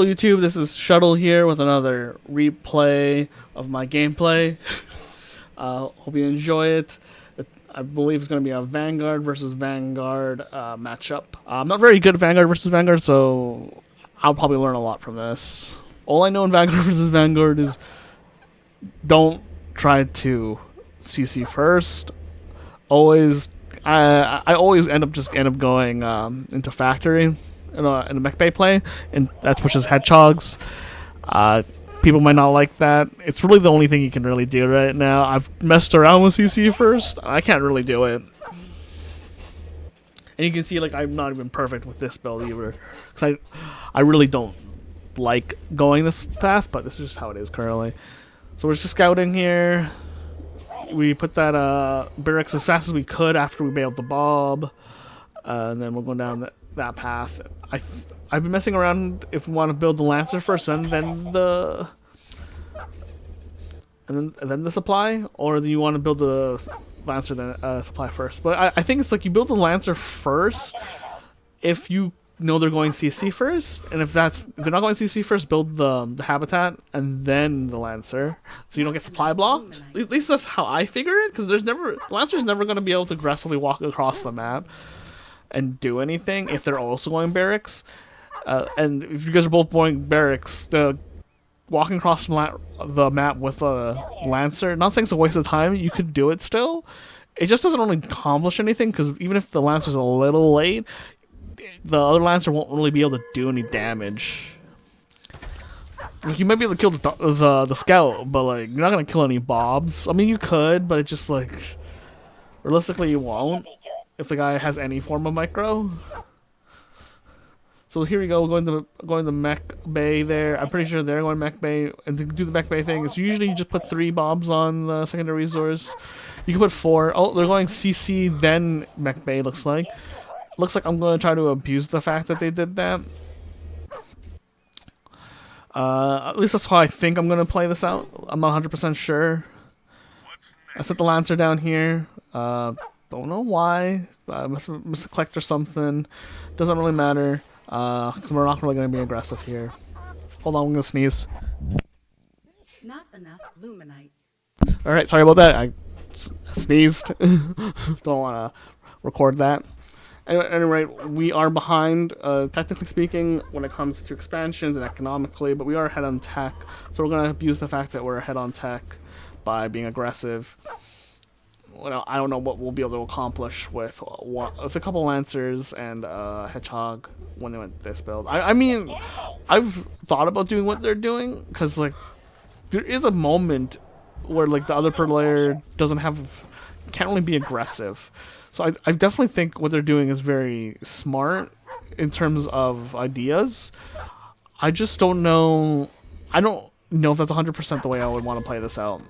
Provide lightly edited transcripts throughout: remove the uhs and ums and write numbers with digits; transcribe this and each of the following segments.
Hello YouTube, this is Shu7tle here with another replay of my gameplay. Hope you enjoy it. I believe it's going to be a Vanguard versus Vanguard matchup. I'm not very good at Vanguard versus Vanguard, so I'll probably learn a lot from this. All I know in Vanguard versus Vanguard is don't try to CC first. I always end up going into factory in a mech bay play, and that pushes hedgehogs. People might not like that. It's really the only thing you can really do right now. I've messed around with CC first. I can't really do it. And you can see, like, I'm not even perfect with this build either. Because I really don't like going this path, but this is just how it is currently. So we're just scouting here. We put that barracks as fast as we could after we bailed the Bob. And then we're going down that path. I've been messing around if we want to build the Lancer first and then the supply, or do you want to build the Lancer then supply first? But I think it's like you build the Lancer first if you know they're going CC first, and if they're not going CC first, build the habitat and then the Lancer, so you don't get supply blocked. At least that's how I figure it, because the Lancer's never going to be able to aggressively walk across the map and do anything if they're also going barracks. And if you guys are both going barracks, the walking across the map with a Lancer, not saying it's a waste of time, you could do it still. It just doesn't really accomplish anything, because even if the Lancer's a little late, the other Lancer won't really be able to do any damage. Like, you might be able to kill the scout, but like you're not gonna kill any Bobs. I mean, you could, but it's just like realistically you won't if the guy has any form of micro. So here we go, going to the mech bay there. I'm pretty sure they're going mech bay, and to do the mech bay thing, it's usually you just put 3 Bobs on the secondary resource. You can put 4. Oh, they're going CC then mech bay. Looks like I'm going to try to abuse the fact that they did that. At least that's how I think I'm going to play this out. I'm not 100% sure. I set the Lancer down here. Don't know why. Must have clicked or something. Doesn't really matter. Because we're not really going to be aggressive here. Hold on, I'm going to sneeze. Not enough luminite. Alright, sorry about that. I sneezed. Don't want to record that. Anyway, we are behind, technically speaking, when it comes to expansions and economically, but we are ahead on tech. So we're going to abuse the fact that we're ahead on tech by being aggressive. Well, I don't know what we'll be able to accomplish with a couple Lancers and Hedgehog when they went this build. I mean, I've thought about doing what they're doing, because like there is a moment where like the other player can't really be aggressive. So I definitely think what they're doing is very smart in terms of ideas. I just don't know. I don't know if that's 100% the way I would want to play this out,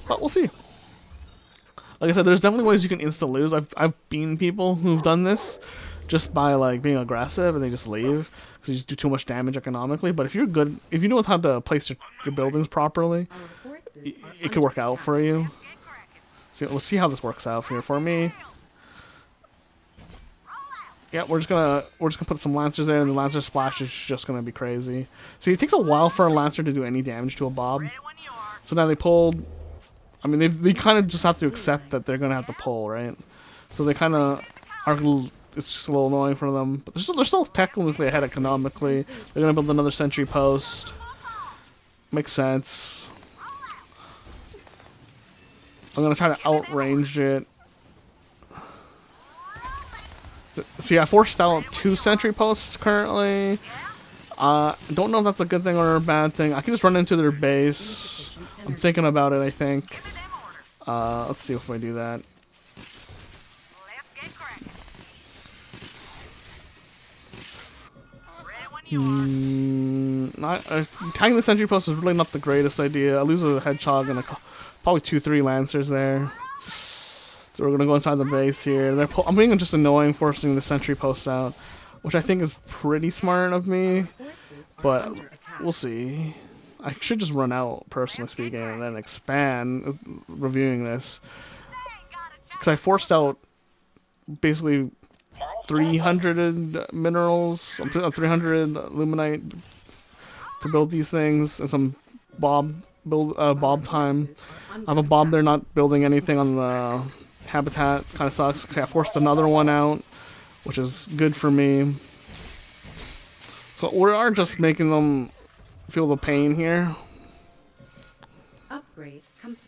but we'll see. Like I said, there's definitely ways you can insta lose. I've been people who've done this just by like being aggressive and they just leave because they just do too much damage economically. But if you're good, if you know how to place your buildings properly, it could work out for you. So let's see how this works out here for me. Yeah, we're just gonna put some Lancers there, and the Lancer splash is just gonna be crazy. See, it takes a while for a Lancer to do any damage to a Bob. So now they pulled. I mean, they kind of just have to accept that they're gonna have to pull, right? So they kind of are. It's just a little annoying for them, but they're still technically ahead economically. They're gonna build another sentry post. Makes sense. I'm gonna try to outrange it. See, I forced out 2 sentry posts currently. Don't know if that's a good thing or a bad thing. I can just run into their base. I'm thinking about it, I think. Let's see if I do that. Tagging the sentry post is really not the greatest idea. I lose a Hedgehog and probably 2-3 Lancers there. So we're gonna go inside the base here. I'm being just annoying, forcing the sentry posts out, which I think is pretty smart of me. But we'll see. I should just run out, personally speaking, and then expand, reviewing this. Because I forced out basically 300 minerals, 300 luminite to build these things, and some bob time. Resources are I under have a bob attack. there not building anything on the habitat. Kind of sucks. Okay, I forced another one out, which is good for me. So we are just making them feel the pain here. Upgrade complete.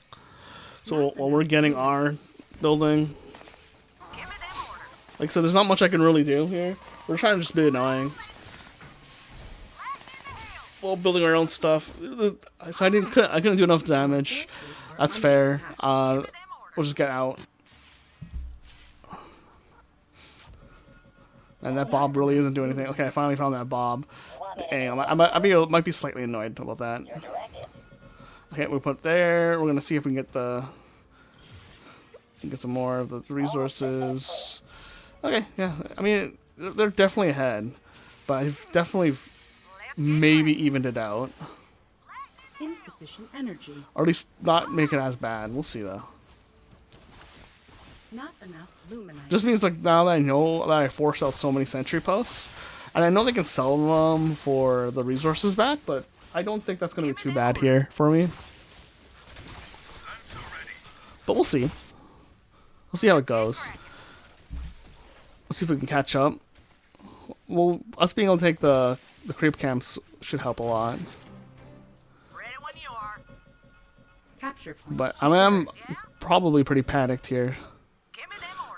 So while we're getting our building, like I said, there's not much I can really do here. We're trying to just be annoying. While building our own stuff, so I couldn't do enough damage. That's fair. We'll just get out. And that Bob really isn't doing anything. Okay, I finally found that Bob. Dang, might be slightly annoyed about that. Okay, we put there. We're gonna see if we can get some more of the resources. Okay, yeah. I mean, they're definitely ahead, but I've definitely maybe evened it out, Insufficient energy. or at least not make it as bad. We'll see though. Not enough luminite. Just means like now that I know that I forced out so many sentry posts, and I know they can sell them for the resources back, but I don't think that's gonna be too bad here for me. But we'll see. We'll see how it goes. Let's see if we can catch up. Well, us being able to take the creep camps should help a lot. Capture point. But I am probably pretty panicked here.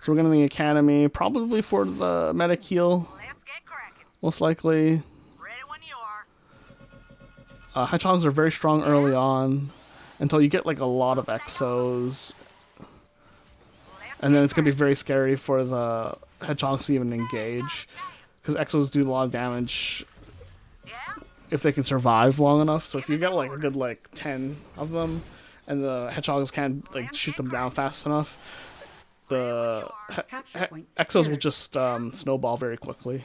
So we're going to the academy, probably for the medic heal, most likely. Hedgehogs are very strong early on, until you get like a lot of exos. And then it's going to be very scary for the hedgehogs to even engage, because exos do a lot of damage if they can survive long enough. So if you get like a good like 10 of them, and the hedgehogs can't like shoot them down fast enough, the Capture point exos will secured. just snowball very quickly.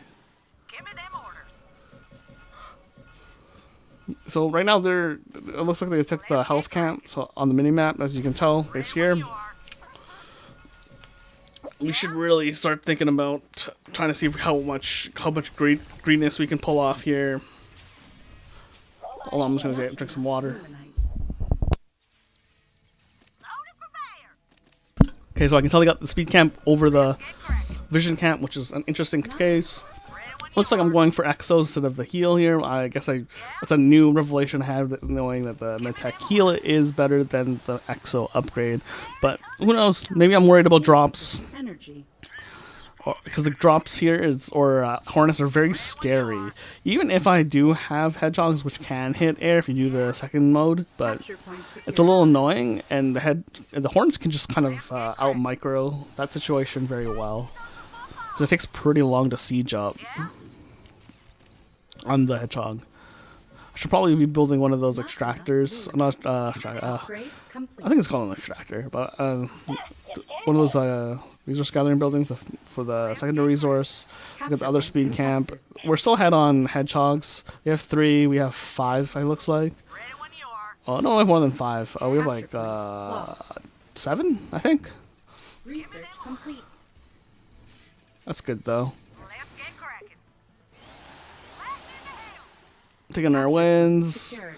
So right now it looks like they took the health camp. So on the mini map, as you can tell, base here. We should really start thinking about trying to see how much greenness we can pull off here. Hold on, I'm just gonna drink some water. Luminite. Okay, so I can tell they got the speed camp over the vision camp, which is an interesting case. Looks like I'm going for exos instead of the heal here. I guess that's a new revelation I have, knowing that the medtech heal is better than the exo upgrade. But who knows? Maybe I'm worried about drops, Energy. because the drops here hornets are very scary. Even if I do have hedgehogs, which can hit air if you do the second mode, but Capture point secured. it's a little annoying, and the hornets can just kind of out micro that situation very well. 'Cause it takes pretty long to siege up on the hedgehog. I should probably be building one of those extractors. I'm not Upgrade complete. I think it's called an extractor, but one of those resource gathering buildings for the secondary resource. We got the other speed camp. We're still ahead on hedgehogs. We have 3. We have 5. It looks like. Oh no, we have more than 5. We have like 7, I think. Research complete. That's good though. Taking our wins. Secured.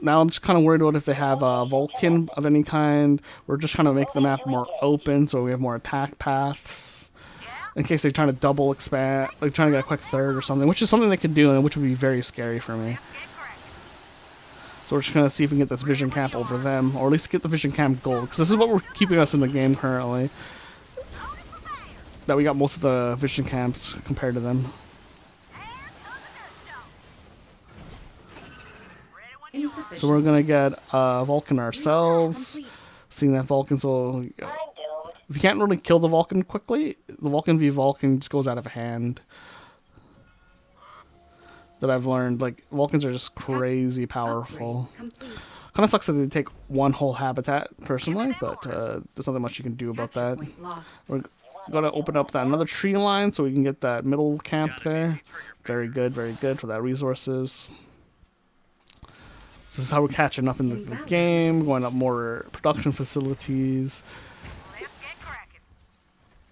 Now I'm just kind of worried about if they have a Vulcan of any kind. We're just trying to make the map more open so we have more attack paths. In case they're trying to double expand, like trying to get a quick third or something, which is something they could do and which would be very scary for me. So we're just going to see if we can get this vision camp over them, or at least get the vision camp gold, because this is what we're keeping us in the game currently. That we got most of the vision camps compared to them. Insufficient. So we're gonna get Vulcan ourselves. Complete. Seeing that Vulcan, so if you can't really kill the Vulcan quickly, the Vulcan v Vulcan just goes out of hand. That I've learned, like Vulcans are just crazy powerful. Upgrade complete. Kind of sucks that they take one whole habitat personally, but there's nothing much you can do about Capture that. point lost. We're gonna open up that another tree line so we can get that middle camp there. Very good for that resources. This is how we're catching up in the game, going up more production facilities.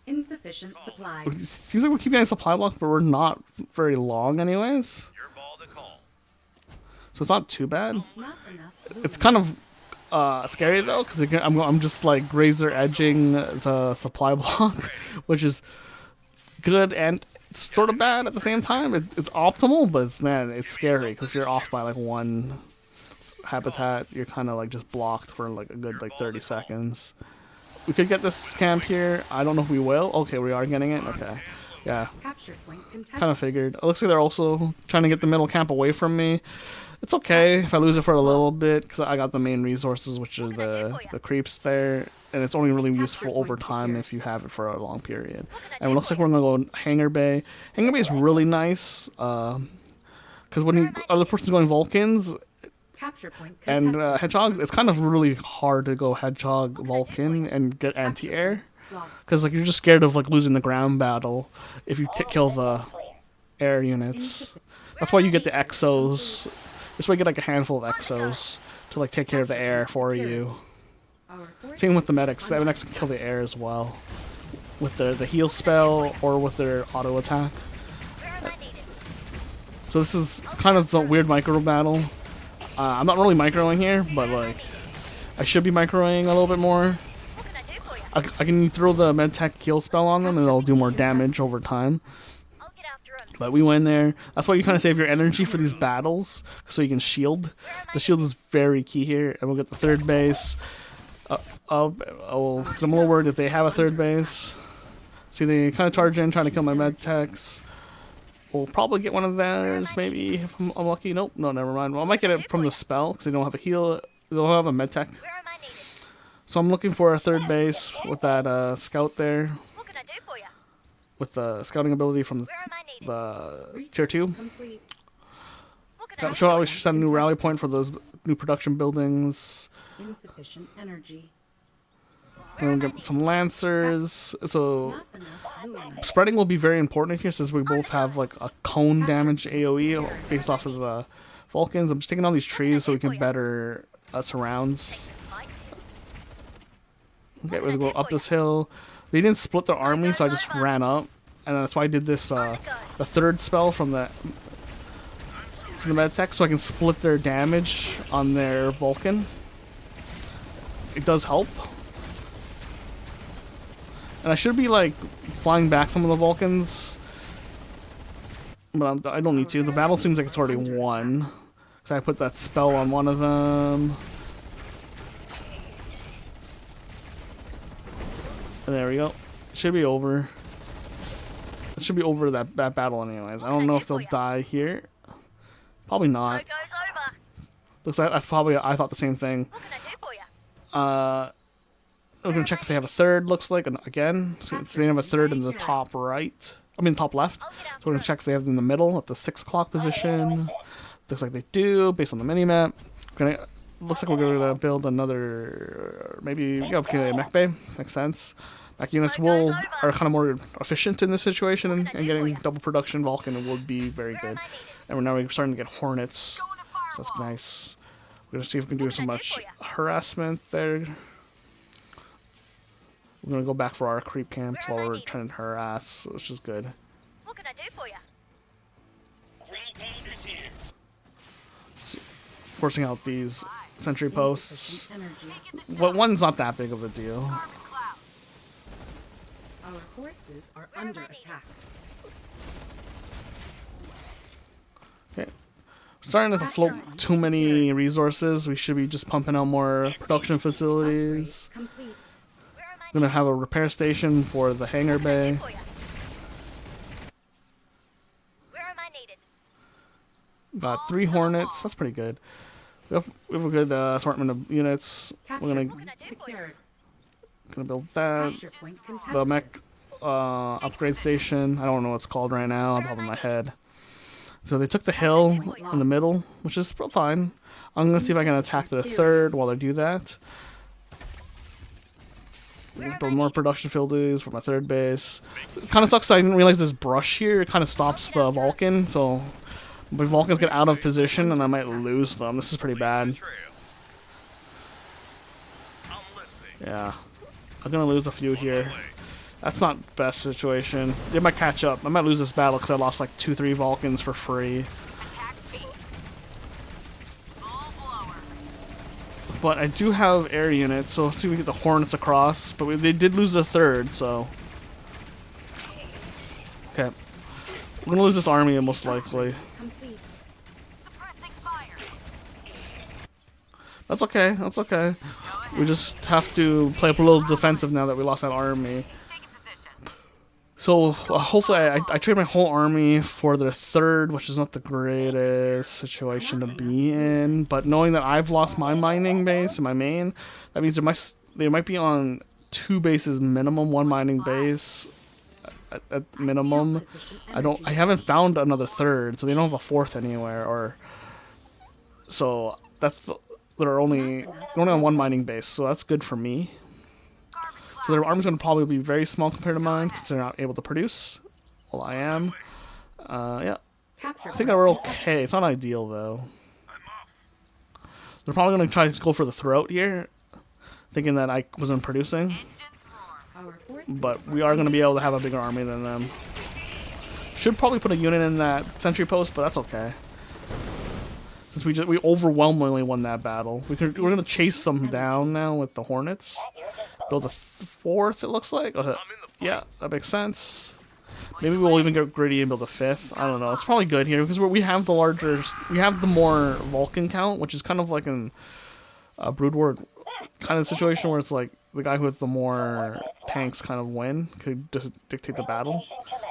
Insufficient supply. It seems like we're keeping a supply block, but we're not very long anyways. Your ball to call. so it's not too bad. Not enough It's luminance. kind of scary though, because I'm just like razor edging the supply block, which is good and sort of bad at the same time. It's optimal, but it's scary because if you're off by like one habitat, you're kind of like just blocked for like a good like 30 seconds. We could get this camp here. I don't know if we will. Okay, we are getting it. Okay, yeah, Capture point contested. kind of figured. It looks like they're also trying to get the middle camp away from me. It's okay if I lose it for a little bit because I got the main resources, which are the creeps there, and it's only really useful over time if you have it for a long period. And it looks like we're gonna go Hangar Bay. Hangar Bay is really nice because when you other person's going Vulcans Capture point and contested. hedgehogs, it's kind of really hard to go hedgehog Vulcan and get anti-air Lost. because like you're just scared of like losing the ground battle if you kill the air units. Insufficient. That's why you get the exos. That's why you get like a handful of exos to like take care of the air for you. Our forces Same with the medics. are The under medics can kill the air as well with the heal spell or with their auto attack. So this is kind of the weird micro battle. I'm not really microing here, but like I should be microing a little bit more. I can throw the medtech heal spell on them and it'll do more damage over time. But we went there. That's why you kind of save your energy for these battles, so you can shield. The shield is very key here, and we'll get the third base. Because I'm a little worried if they have a third base. See, they kind of charge in, trying to kill my med techs. We'll probably get one of theirs, maybe, if I'm unlucky. Nope, no, never mind. Well, I might get it from the spell, because they don't have a heal. They don't have a med tech. So I'm looking for a third base with that scout there, with the scouting ability from the tier 2. complete. I'm sure I always set a new rally point for those new production buildings. Insufficient energy. And we'll get some lancers. So Not enough luminance. spreading will be very important here since we both have like a cone damage AoE based off of the Vulcans. I'm just taking all these trees so we can better surrounds. Okay, we're gonna go up this hill. They didn't split their army, so I just ran up, and that's why I did this the third spell from the med tech, so I can split their damage on their Vulcan. It does help. And I should be like flying back some of the Vulcans, but I don't need to. The battle seems like it's already won, so I put that spell on one of them. And there we go. It should be over. It should be over that battle anyways. I don't know if they'll die here. Probably not. Looks like that's probably, I thought the same thing. We're gonna check if they have a third, looks like, and again. So they have a third in the top right. I mean top left. So we're gonna check if they have it in the middle at the 6 o'clock position. Looks like they do, based on the minimap. Looks like we're gonna build another, maybe, okay, mech bay. Makes sense. Mech units are kind of more efficient in this situation, and getting double production Vulcan would be very good. And now we're starting to get Hornets, so that's nice. We're gonna see if we can do so much harassment there. We're gonna go back for our creep camps while we're trying to harass, which is good. What can I do for you? Forcing out these sentry posts. Insufficient energy. But one's not that big of a deal. Our forces are under attack. Okay. Starting to float too many resources. We should be just pumping out more production facilities. Upgrade complete. We're gonna have a repair station for the hangar bay. Where am I needed? Got 3 Hornets. That's pretty good. We have a good assortment of units. Capture We're point secured. gonna build that. Capture point contested. The mech upgrade station. I don't know what it's called right now on top of my head. So they took the hill in the middle, which is still fine. I'm gonna see if I can attack the third while they do that. Build more production facilities for my third base. It kind of sucks that I didn't realize this brush here. It kind of stops the Vulcan, so my Vulcans get out of position and I might lose them. This is pretty bad. Yeah, I'm gonna lose a few here. That's not the best situation. They might catch up. I might lose this battle because I lost like 2-3 Vulcans for free. But I do have air units, so let's see if we get the Hornets across. But they did lose the third, so... Okay. We're gonna lose this army, most likely. Complete. That's okay, that's okay. We just have to play up a little defensive now that we lost that army. So, hopefully I trade my whole army for their third, which is not the greatest situation to be in. But knowing that I've lost my mining base and my main, that means they might be on 2 bases minimum, 1 mining base at minimum. I haven't found another third, so they don't have a fourth anywhere. Or so they're only on 1 mining base, so that's good for me. So their army's going to probably be very small compared to mine because they're not able to produce. Well, I am. Yeah. Capture I think that we're okay. It's not ideal, though. They're probably going to try to go for the throat here, thinking that I wasn't producing. our forces But we are going to be able to have a bigger army than them. Should probably put a unit in that sentry post, but that's okay. Since we overwhelmingly won that battle. We're going to chase them down now with the Hornets. Build a fourth, it looks like. Okay. Yeah, that makes sense. Maybe we'll even get greedy and build a fifth. I don't know. It's probably good here because we have the more Vulcan count, which is kind of like a Brood War kind of situation where it's like the guy with the more tanks kind of win, could just dictate the battle.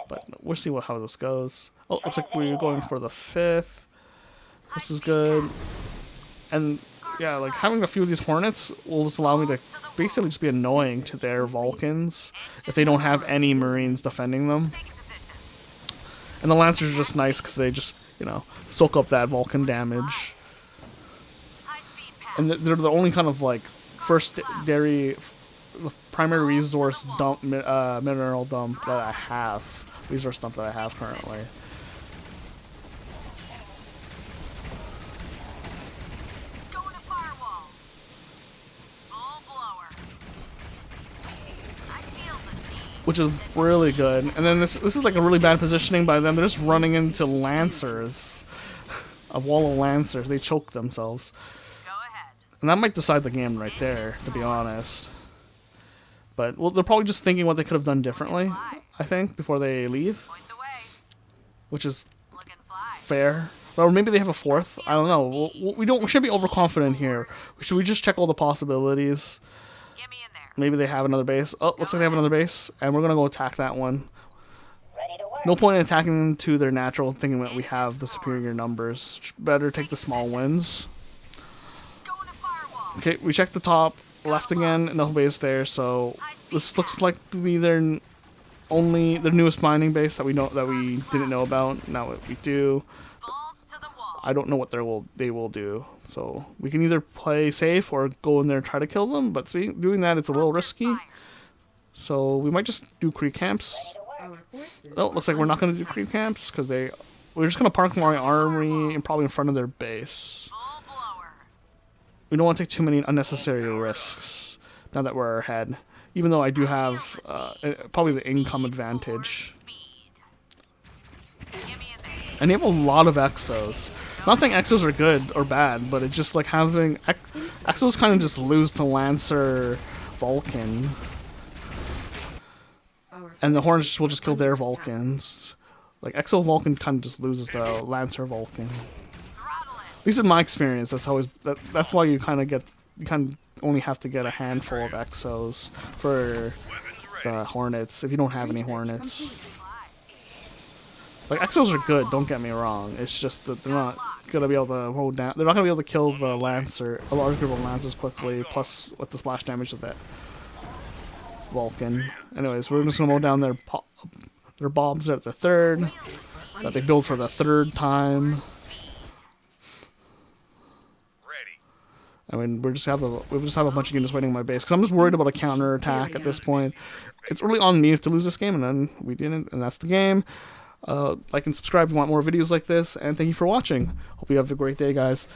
But we'll see how this goes. Oh, looks like we're going for the fifth. This is good. And yeah, like having a few of these Hornets will just allow me to basically just be annoying to their Vulcans if they don't have any Marines defending them. And the Lancers are just nice because they just, you know, soak up that Vulcan damage. And they're the only kind of like primary resource dump, mineral dump that I have. Resource dump that I have currently. Which is really good. And then this is like a really bad positioning by them. They're just running into Lancers. A wall of Lancers. They choke themselves. And that might decide the game right there, to be honest. But well, they're probably just thinking what they could have done differently, I think, before they leave. Which is fair. Or maybe they have a fourth. I don't know. We should be overconfident here. Should we just check all the possibilities? Maybe they have another base. Oh, looks like they have another base. And we're going to go attack that one. No point in attacking to their natural, thinking that we have the superior numbers. Better take the small wins. Okay, we checked the top left again. No base there. So this looks like to be their newest mining base that we didn't know about. Now we do. I don't know what they will do. So we can either play safe or go in there and try to kill them. But doing that, it's a little risky. So we might just do creep camps. our forces Oh, looks like we're not going to do creep camps because we're just going to park my army and probably in front of their base. We don't want to take too many unnecessary risks now that we're ahead. Even though I do have probably the income advantage. And they have a lot of exos. I'm not saying exos are good or bad, but it's just like having exos kind of just lose to Lancer Vulcan. And the Hornets will just kill their Vulcans. Like Exo Vulcan kind of just loses the Lancer Vulcan. At least in my experience, that's why you kind of only have to get a handful of Exos for the Hornets if you don't have any Hornets. Like Exos are good, don't get me wrong. It's just that they're not gonna be able to hold down. They're not gonna be able to kill the Lancer, a large group of Lancers quickly. Plus, with the splash damage of that Vulcan. Anyways, we're just gonna mow down their bombs at the third that they build for the third time. I mean, we just have a bunch of units waiting in my base because I'm just worried about a counter attack at this point. It's really on me to lose this game, and then we didn't, and that's the game. Like and subscribe if you want more videos like this, and thank you for watching. Hope you have a great day, guys.